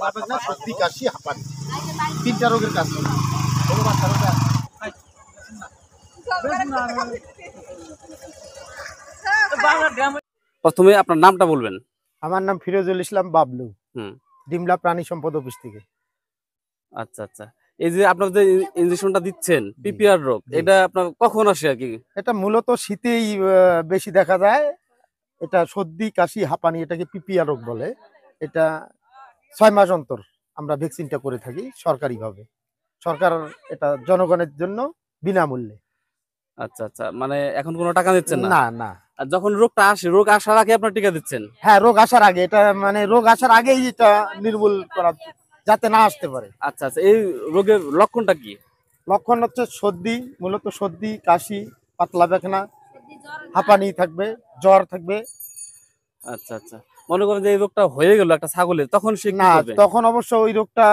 পাতলা পায়খানা, সর্দি, কাশি, হাঁপানি, 3টা রোগের কাজ করে। প্রথমে আপনার নামটা বলবেন। আমার নাম ফিরোজুল ইসলাম বাবলু, ডিমলা প্রাণী সম্পদ অফিস থেকে। আচ্ছা আচ্ছা, এই যে আপনার যে ইনজেকশনটা দিচ্ছেন পিপিআর রোগ, এটা আপনার কখন আসে আর কি? এটা মূলত শীতেই বেশি দেখা যায়। এটা সর্দি, কাশি, হাঁপানি, এটাকে পিপিআর রোগ বলে। এটা 6 মাস অন্তর আমরা ভ্যাকসিনটা করে থাকি সরকারিভাবে। সরকার এটা জনগণের জন্য বিনামূল্যে। আচ্ছা আচ্ছা, মানে এখন কোনো টাকা দিচ্ছেন না? না না, আর যখন রোগটা আসে, রোগ আসার আগে আপনার টিকা দিচ্ছেন? হ্যাঁ, রোগ আসার আগে। এটা মানে রোগ আসার আগেই এটা নির্মূল করা, যাতে না আসতে পারে। আচ্ছা আচ্ছা, এই রোগের লক্ষণটা কি? লক্ষণ হচ্ছে সর্দি, মূলত সর্দি, কাশি, পাতলা পায়খানা, হাঁপানি থাকবে, জ্বর থাকবে। আচ্ছা আচ্ছা, মনে করেন যে এই রোগটা হয়ে গেল একটা ছাগলের, তখন সে কি না, করবে? তখন অবশ্য ওই রোগটা,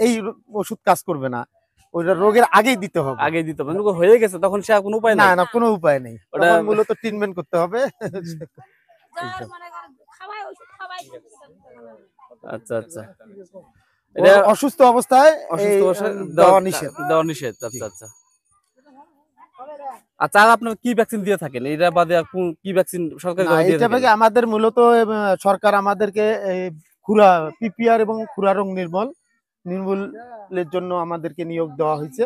এই ওষুধ কাজ করবে না, ওইটা রোগের আগেই দিতে হবে। আগে দিতে হবে, রোগ হয়ে গেছে তখন সে আর কোনো উপায় না নাই? না, কোনো উপায় নেই, ওটা তখন মূলত ট্রিটমেন্ট করতে হবে। আচ্ছা আচ্ছা, এটা অসুস্থ অবস্থায় দেওয়া নিষেধ। দেওয়া নিষেধ। আচ্ছা আচ্ছা আচ্ছা, আর আপনার কি ভ্যাকসিন দিয়ে থাকেন? এটা বাদে আর কি ভ্যাকসিন সরকারি দিয়ে থাকেন? আমাদের মূলত সরকার আমাদেরকে খুরা পিপিআর এবং খুরা রোগ নির্মূলের জন্য আমাদেরকে নিয়োগ দেওয়া হয়েছে।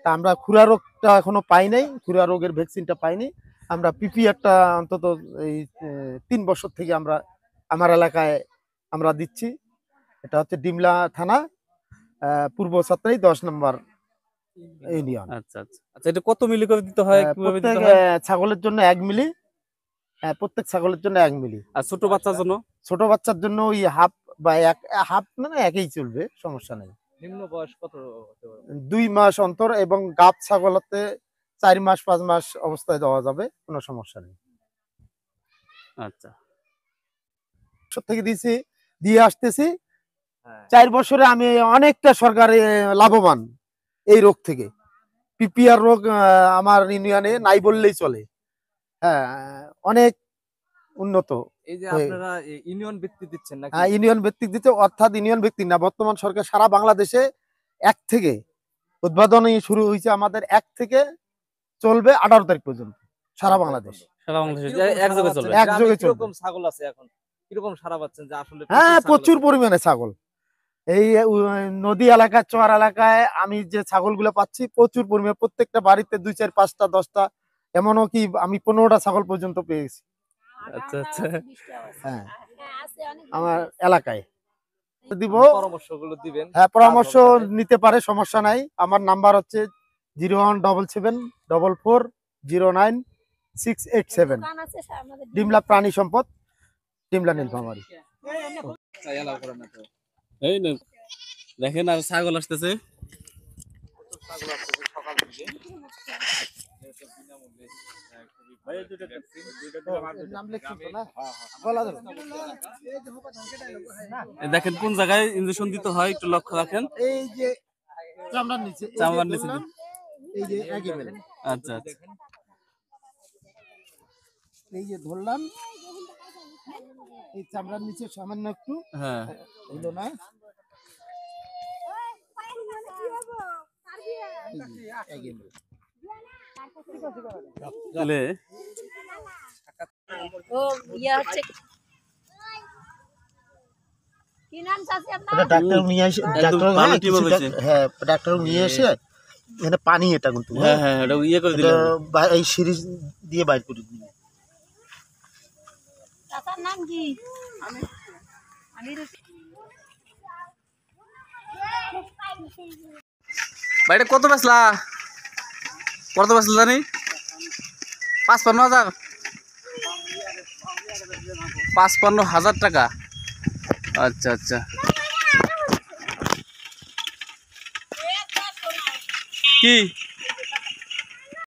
তা আমরা খুরা রোগটা এখনো পাই নাই, খুরা রোগের ভ্যাকসিনটা পাইনি। আমরা পিপিআরটা অন্তত এই 3 বছর থেকে আমরা আমার এলাকায় আমরা দিচ্ছি। এটা হচ্ছে ডিমলা থানা, পূর্ব সাতরাই 10 নম্বর ইউনিয়ন। আচ্ছা আচ্ছা আচ্ছা, এটা কত মিলি করে দিতে হয়, কিভাবে দিতে হয়? ছাগলের জন্য 1 মিলি, প্রত্যেক ছাগলের জন্য 1 মিলি। আর ছোট বাচ্চার জন্য? ছোট বাচ্চার জন্য ওই হাফ বা হাফ, মানে একই চলবে, সমস্যা নেই। নিম্ন বয়স কত? 2 মাস অন্তর, এবং গাব ছাগলতে 4 মাস 5 মাস অবস্থায় দেওয়া যাবে, কোনো সমস্যা নেই। আচ্ছা, থেকে দিয়ে আসতেছি। 4 বছরে আমি অনেকটা সরকারে লাভবান এই রোগ থেকে। পিপিআর রোগ আমার ইউনিয়নে নাই বললেই চলে। হ্যাঁ, অনেক উন্নত। এই যে আপনারা ইউনিয়ন ভিত্তিক দিচ্ছেন নাকি? হ্যাঁ, ইউনিয়ন ভিত্তিক দিচ্ছে, অর্থাৎ ইউনিয়ন ভিত্তিক না, বর্তমান সরকার সারা বাংলাদেশে 1 থেকে উদ্বোধনী শুরু হয়েছে আমাদের, 1 থেকে চলবে 18 তারিখ পর্যন্ত সারা বাংলাদেশ। সারা বাংলাদেশে একযোগে চলবে? একযোগে চলবে। কিরকম ছাগল আছে এখন, কিরকম সারা পাচ্ছেন যে আসলে? হ্যাঁ, প্রচুর পরিমাণে ছাগল। এই নদী এলাকায়, চর এলাকায় আমি যে ছাগলগুলো পাচ্ছি প্রচুর পরিমাণে, প্রত্যেকটা বাড়িতে 2 4 5টা 10টা, এমনও কি আমি 15টা ছাগল পর্যন্ত পেয়েছি। আচ্ছা আচ্ছা, হ্যাঁ, আমার এলাকায় দিব, পরামর্শগুলো দিবেন। হ্যাঁ, পরামর্শ নিতে পারে, সমস্যা নাই। আমার নাম্বার হচ্ছে 01774096687, ডিমলা প্রাণী সম্পদ, ডিমলা নীলফামারী। এই না, দেখেন আর ছাগল আসতেছে। দেখেন কোন জায়গায় ইনজেকশন দিতে হয় একটু লক্ষ্য রাখেন। এই যে চামড়ার নিচে, চামড়ার নিচে। এই যে 1 ml। আচ্ছা আচ্ছা, এই যে ধরলাম, এই চামড়ার নিচে সামান্য একটু, হ্যাঁ, হলো না, তাহলে ও ইয়া হচ্ছে কি নাম চাচি আপনার? ডাক্তার নিয়ে এসে, ডাক্তার নিয়ে এসে এখানে পানি, এটা কিন্তু হ্যাঁ হ্যাঁ, এটা ইয়ে করে দিলাম, এই সিরিজ দিয়ে বাইর করে দিই। চাচার নাম কি? বাইরে কত বেচলা? কত বেচলা জানি? 55,000, 55,000 টাকা। আচ্ছা আচ্ছা, কি